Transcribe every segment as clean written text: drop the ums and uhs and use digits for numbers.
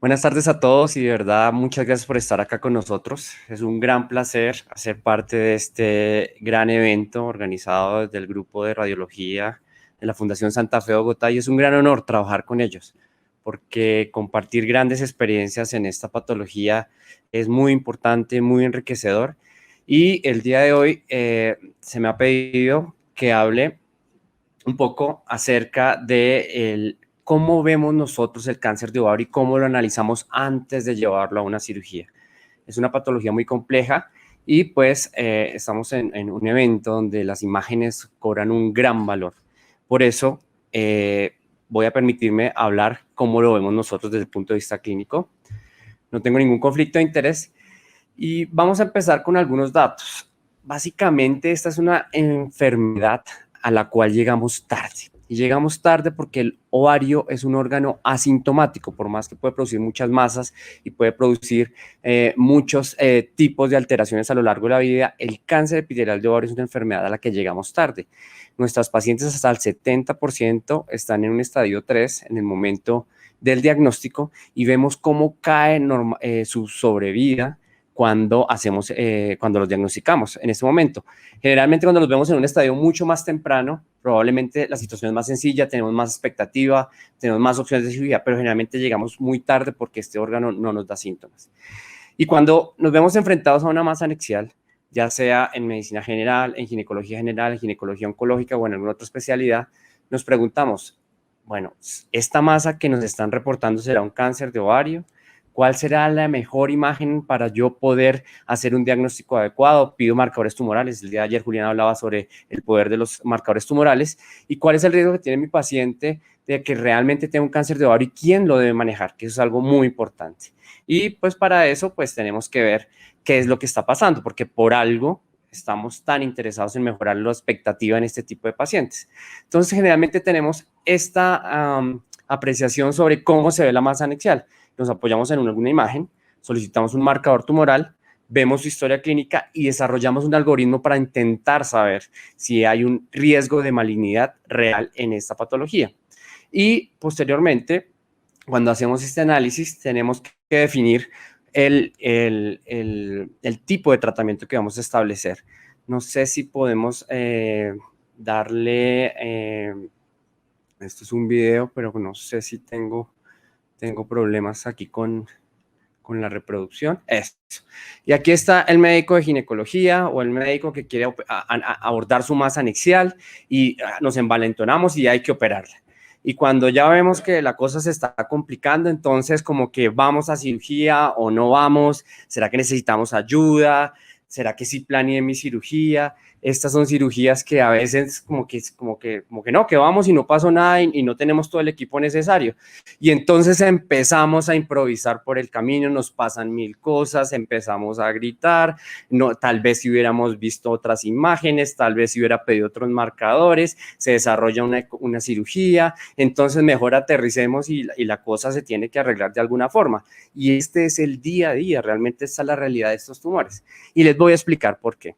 Buenas tardes a todos y de verdad muchas gracias por estar acá con nosotros. Es un gran placer hacer parte de este gran evento organizado desde el grupo de radiología de la Fundación Santa Fe de Bogotá y es un gran honor trabajar con ellos porque compartir grandes experiencias en esta patología es muy importante, muy enriquecedor y el día de hoy se me ha pedido que hable un poco acerca de cómo vemos nosotros el cáncer de ovario y cómo lo analizamos antes de llevarlo a una cirugía. Es una patología muy compleja y pues estamos en un evento donde las imágenes cobran un gran valor. Por eso voy a permitirme hablar cómo lo vemos nosotros desde el punto de vista clínico. No tengo ningún conflicto de interés y vamos a empezar con algunos datos. Básicamente, esta es una enfermedad a la cual llegamos tarde. Y llegamos tarde porque el ovario es un órgano asintomático, por más que puede producir muchas masas y puede producir muchos tipos de alteraciones a lo largo de la vida. El cáncer epitelial de ovario es una enfermedad a la que llegamos tarde. Nuestras pacientes hasta el 70% están en un estadio 3 en el momento del diagnóstico y vemos cómo cae su sobrevida cuando los diagnosticamos en este momento. Generalmente cuando los vemos en un estadio mucho más temprano, probablemente la situación es más sencilla, tenemos más expectativa, tenemos más opciones de cirugía, pero generalmente llegamos muy tarde porque este órgano no nos da síntomas. Y cuando nos vemos enfrentados a una masa anexial, ya sea en medicina general, en ginecología oncológica o en alguna otra especialidad, nos preguntamos, bueno, ¿esta masa que nos están reportando será un cáncer de ovario? ¿Cuál será la mejor imagen para yo poder hacer un diagnóstico adecuado? Pido marcadores tumorales. El día de ayer Julián hablaba sobre el poder de los marcadores tumorales y cuál es el riesgo que tiene mi paciente de que realmente tenga un cáncer de ovario y quién lo debe manejar, que eso es algo muy importante. Y pues para eso pues tenemos que ver qué es lo que está pasando, porque por algo estamos tan interesados en mejorar la expectativa en este tipo de pacientes. Entonces generalmente tenemos esta apreciación sobre cómo se ve la masa anexial. Nos apoyamos en alguna imagen, solicitamos un marcador tumoral, vemos su historia clínica y desarrollamos un algoritmo para intentar saber si hay un riesgo de malignidad real en esta patología. Y posteriormente, cuando hacemos este análisis, tenemos que definir el tipo de tratamiento que vamos a establecer. No sé si podemos darle, esto es un video, pero no sé si tengo problemas aquí con la reproducción. Eso. Y aquí está el médico de ginecología o el médico que quiere abordar su masa anexial y nos envalentonamos y hay que operarla. Y cuando ya vemos que la cosa se está complicando, entonces como que vamos a cirugía o no vamos, ¿será que necesitamos ayuda? ¿Será que sí planeé mi cirugía? Estas son cirugías que a veces como que no, que vamos y no pasó nada y no tenemos todo el equipo necesario. Y entonces empezamos a improvisar por el camino, nos pasan mil cosas, empezamos a gritar, no, tal vez si hubiéramos visto otras imágenes, tal vez si hubiera pedido otros marcadores, se desarrolla una cirugía, entonces mejor aterricemos y la cosa se tiene que arreglar de alguna forma. Y este es el día a día, realmente esta es la realidad de estos tumores. Y les voy a explicar por qué.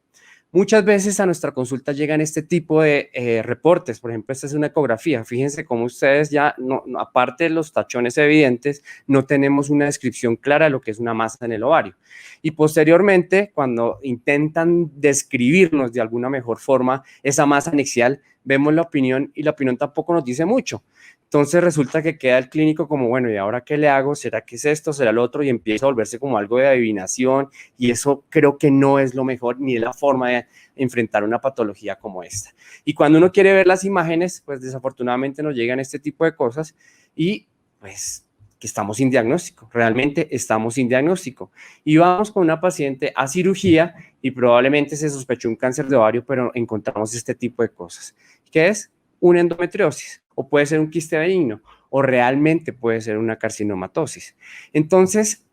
Muchas veces a nuestra consulta llegan este tipo de reportes, por ejemplo, esta es una ecografía, fíjense cómo ustedes ya, aparte de los tachones evidentes, no tenemos una descripción clara de lo que es una masa en el ovario. Y posteriormente, cuando intentan describirnos de alguna mejor forma esa masa anexial, vemos la opinión y la opinión tampoco nos dice mucho. Entonces resulta que queda el clínico como, bueno, ¿y ahora qué le hago? ¿Será que es esto? ¿Será lo otro? Y empieza a volverse como algo de adivinación y eso creo que no es lo mejor ni es la forma de enfrentar una patología como esta. Y cuando uno quiere ver las imágenes, pues desafortunadamente nos llegan este tipo de cosas y pues que estamos sin diagnóstico, realmente estamos sin diagnóstico. Y vamos con una paciente a cirugía y probablemente se sospechó un cáncer de ovario, pero encontramos este tipo de cosas, que es una endometriosis o puede ser un quiste benigno o realmente puede ser una carcinomatosis. Entonces,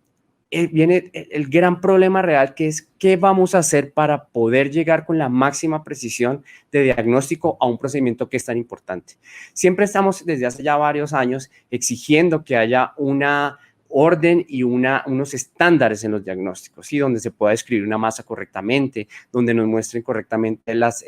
viene el gran problema real que es qué vamos a hacer para poder llegar con la máxima precisión de diagnóstico a un procedimiento que es tan importante. Siempre estamos desde hace ya varios años exigiendo que haya una orden y unos estándares en los diagnósticos, ¿sí? Donde se pueda describir una masa correctamente, donde nos muestren correctamente las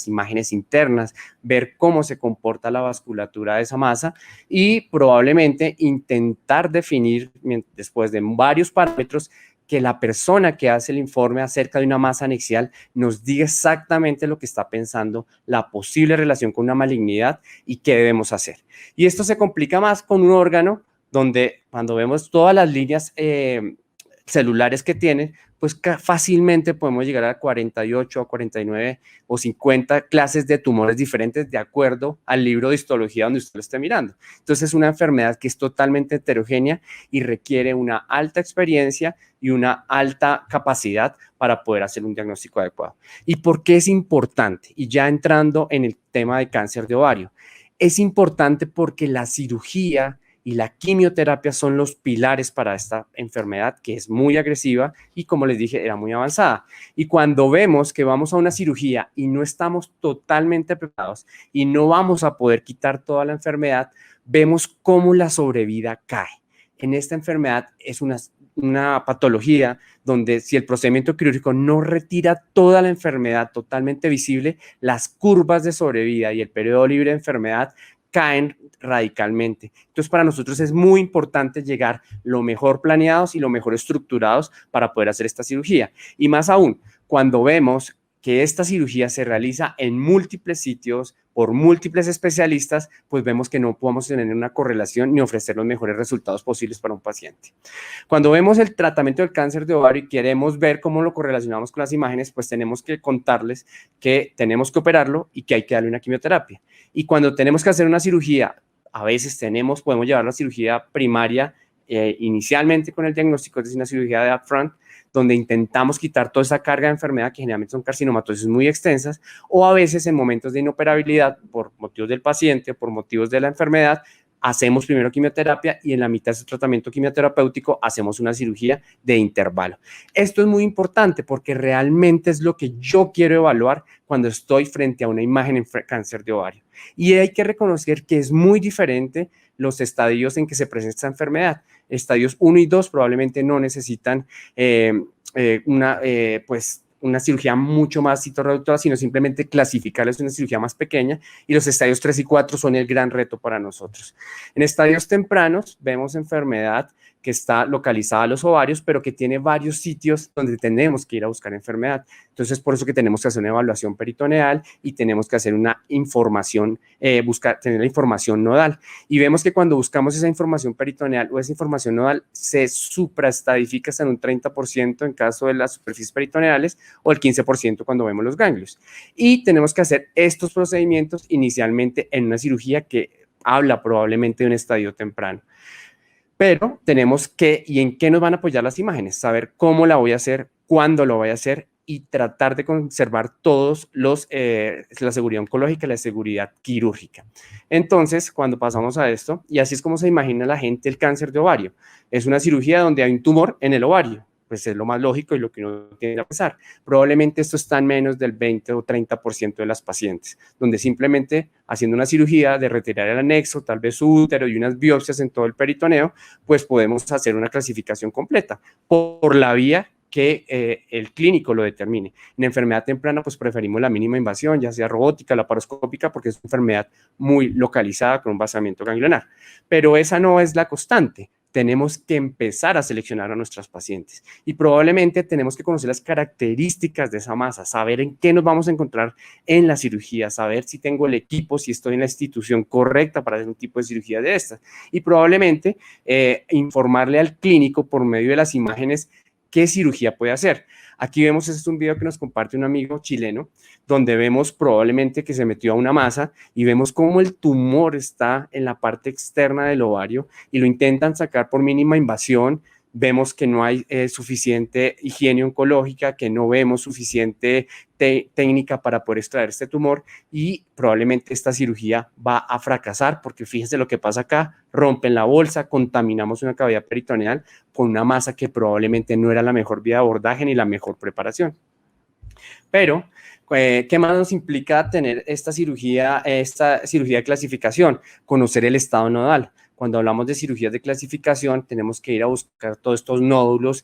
imágenes internas, ver cómo se comporta la vasculatura de esa masa y probablemente intentar definir, después de varios parámetros, que la persona que hace el informe acerca de una masa anexial nos diga exactamente lo que está pensando, la posible relación con una malignidad y qué debemos hacer. Y esto se complica más con un órgano donde cuando vemos todas las líneas celulares que tienen, pues fácilmente podemos llegar a 48 o 49 o 50 clases de tumores diferentes de acuerdo al libro de histología donde usted lo esté mirando. Entonces es una enfermedad que es totalmente heterogénea y requiere una alta experiencia y una alta capacidad para poder hacer un diagnóstico adecuado. ¿Y por qué es importante? Y ya entrando en el tema de cáncer de ovario, es importante porque la cirugía y la quimioterapia son los pilares para esta enfermedad que es muy agresiva y, como les dije, era muy avanzada. Y cuando vemos que vamos a una cirugía y no estamos totalmente preparados y no vamos a poder quitar toda la enfermedad, vemos cómo la sobrevida cae. En esta enfermedad es una patología donde si el procedimiento quirúrgico no retira toda la enfermedad totalmente visible, las curvas de sobrevida y el periodo libre de enfermedad caen radicalmente. Entonces, para nosotros es muy importante llegar lo mejor planeados y lo mejor estructurados para poder hacer esta cirugía. Y más aún, cuando vemos que esta cirugía se realiza en múltiples sitios, por múltiples especialistas, pues vemos que no podemos tener una correlación ni ofrecer los mejores resultados posibles para un paciente. Cuando vemos el tratamiento del cáncer de ovario y queremos ver cómo lo correlacionamos con las imágenes, pues tenemos que contarles que tenemos que operarlo y que hay que darle una quimioterapia. Y cuando tenemos que hacer una cirugía, a veces podemos llevar la cirugía primaria inicialmente con el diagnóstico, es decir, una cirugía de upfront, donde intentamos quitar toda esa carga de enfermedad que generalmente son carcinomatosis muy extensas, o a veces en momentos de inoperabilidad por motivos del paciente, por motivos de la enfermedad, hacemos primero quimioterapia y en la mitad de ese tratamiento quimioterapéutico hacemos una cirugía de intervalo. Esto es muy importante porque realmente es lo que yo quiero evaluar cuando estoy frente a una imagen en cáncer de ovario. Y hay que reconocer que es muy diferente los estadios en que se presenta esta enfermedad. Estadios 1 y 2 probablemente no necesitan una cirugía mucho más citorreductora, sino simplemente clasificarles una cirugía más pequeña, y los estadios 3 y 4 son el gran reto para nosotros. En estadios tempranos vemos enfermedad que está localizada a los ovarios, pero que tiene varios sitios donde tenemos que ir a buscar enfermedad. Entonces, por eso que tenemos que hacer una evaluación peritoneal y tenemos que hacer una información, tener la información nodal. Y vemos que cuando buscamos esa información peritoneal o esa información nodal, se supraestadifica hasta en un 30% en caso de las superficies peritoneales o el 15% cuando vemos los ganglios. Y tenemos que hacer estos procedimientos inicialmente en una cirugía que habla probablemente de un estadio temprano. Pero tenemos que, ¿y en qué nos van a apoyar las imágenes? Saber cómo la voy a hacer, cuándo lo voy a hacer y tratar de conservar todos la seguridad oncológica y la seguridad quirúrgica. Entonces, cuando pasamos a esto, y así es como se imagina la gente el cáncer de ovario, es una cirugía donde hay un tumor en el ovario, pues es lo más lógico y lo que uno tiene que pensar. Probablemente esto está en menos del 20 o 30% de las pacientes, donde simplemente haciendo una cirugía de retirar el anexo, tal vez su útero y unas biopsias en todo el peritoneo, pues podemos hacer una clasificación completa por la vía que el clínico lo determine. En enfermedad temprana, pues preferimos la mínima invasión, ya sea robótica, laparoscópica, porque es una enfermedad muy localizada con un vaciamiento ganglionar. Pero esa no es la constante. Tenemos que empezar a seleccionar a nuestras pacientes y probablemente tenemos que conocer las características de esa masa, saber en qué nos vamos a encontrar en la cirugía, saber si tengo el equipo, si estoy en la institución correcta para hacer un tipo de cirugía de estas y probablemente informarle al clínico por medio de las imágenes qué cirugía puede hacer. Aquí vemos, este es un video que nos comparte un amigo chileno, donde vemos probablemente que se metió a una masa y vemos cómo el tumor está en la parte externa del ovario y lo intentan sacar por mínima invasión. Vemos que no hay suficiente higiene oncológica, que no vemos suficiente técnica para poder extraer este tumor y probablemente esta cirugía va a fracasar porque fíjense lo que pasa acá, rompen la bolsa, contaminamos una cavidad peritoneal con una masa que probablemente no era la mejor vía de abordaje ni la mejor preparación. Pero, ¿qué más nos implica tener esta cirugía de clasificación? Conocer el estado nodal. Cuando hablamos de cirugías de clasificación, tenemos que ir a buscar todos estos nódulos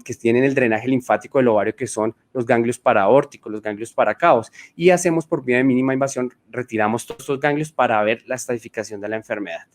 que tienen el drenaje linfático del ovario, que son los ganglios paraórticos, los ganglios paracaos, y hacemos por vía de mínima invasión, retiramos todos estos ganglios para ver la estadificación de la enfermedad.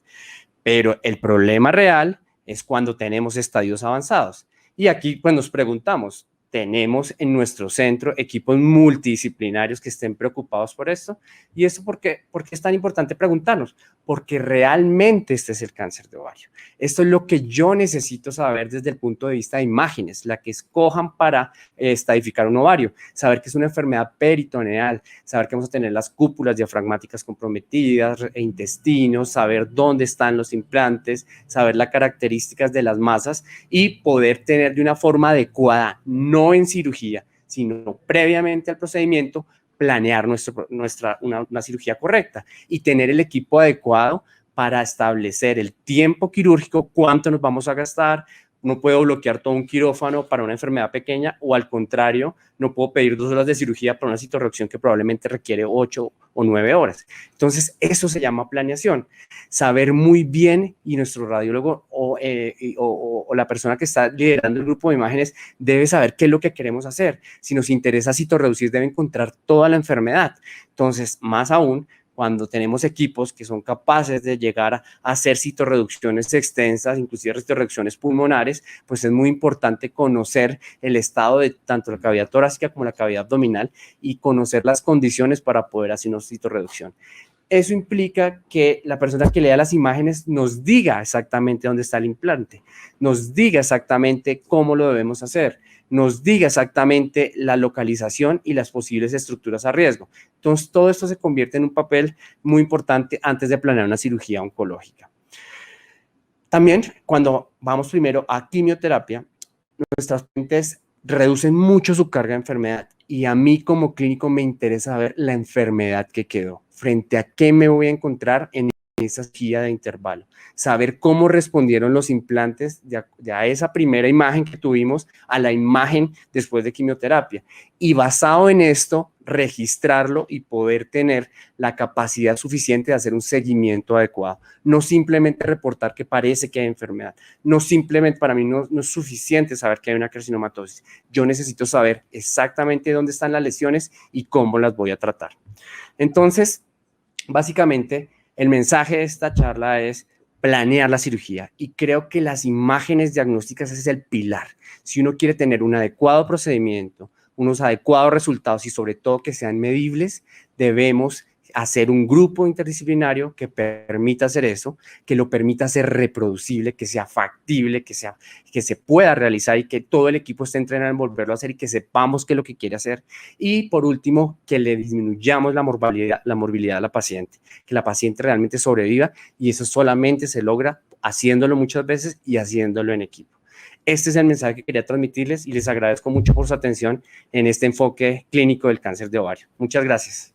Pero el problema real es cuando tenemos estadios avanzados. Y aquí pues nos preguntamos, ¿tenemos en nuestro centro equipos multidisciplinarios que estén preocupados por esto? ¿Y esto por qué es tan importante preguntarnos? Porque realmente este es el cáncer de ovario. Esto es lo que yo necesito saber desde el punto de vista de imágenes, la que escojan para estadificar un ovario, saber que es una enfermedad peritoneal, saber que vamos a tener las cúpulas diafragmáticas comprometidas, intestinos, saber dónde están los implantes, saber las características de las masas y poder tener de una forma adecuada, no en cirugía, sino previamente al procedimiento, planear una cirugía correcta y tener el equipo adecuado para establecer el tiempo quirúrgico, cuánto nos vamos a gastar. No puedo bloquear todo un quirófano para una enfermedad pequeña, o al contrario, no puedo pedir 2 horas de cirugía para una citorreducción que probablemente requiere 8 o 9 horas. Entonces, eso se llama planeación. Saber muy bien, y nuestro radiólogo o la persona que está liderando el grupo de imágenes debe saber qué es lo que queremos hacer. Si nos interesa citorreducir, debe encontrar toda la enfermedad. Entonces, más aún, cuando tenemos equipos que son capaces de llegar a hacer citorreducciones extensas, inclusive citorreducciones pulmonares, pues es muy importante conocer el estado de tanto la cavidad torácica como la cavidad abdominal y conocer las condiciones para poder hacer una citorreducción. Eso implica que la persona que lea las imágenes nos diga exactamente dónde está el implante, nos diga exactamente cómo lo debemos hacer, nos diga exactamente la localización y las posibles estructuras a riesgo. Entonces, todo esto se convierte en un papel muy importante antes de planear una cirugía oncológica. También, cuando vamos primero a quimioterapia, nuestras pacientes reducen mucho su carga de enfermedad y a mí como clínico me interesa ver la enfermedad que quedó, frente a qué me voy a encontrar en esa guía de intervalo, saber cómo respondieron los implantes de a esa primera imagen que tuvimos a la imagen después de quimioterapia, y basado en esto registrarlo y poder tener la capacidad suficiente de hacer un seguimiento adecuado, no simplemente reportar que parece que hay enfermedad, no simplemente, para mí no es suficiente saber que hay una carcinomatosis, yo necesito saber exactamente dónde están las lesiones y cómo las voy a tratar. Entonces, básicamente, el mensaje de esta charla es planear la cirugía, y creo que las imágenes diagnósticas es el pilar. Si uno quiere tener un adecuado procedimiento, unos adecuados resultados y sobre todo que sean medibles, debemos hacer un grupo interdisciplinario que permita hacer eso, que lo permita ser reproducible, que sea factible, que se pueda realizar y que todo el equipo esté entrenado en volverlo a hacer y que sepamos qué es lo que quiere hacer. Y por último, que le disminuyamos la morbilidad a la paciente, que la paciente realmente sobreviva, y eso solamente se logra haciéndolo muchas veces y haciéndolo en equipo. Este es el mensaje que quería transmitirles y les agradezco mucho por su atención en este enfoque clínico del cáncer de ovario. Muchas gracias.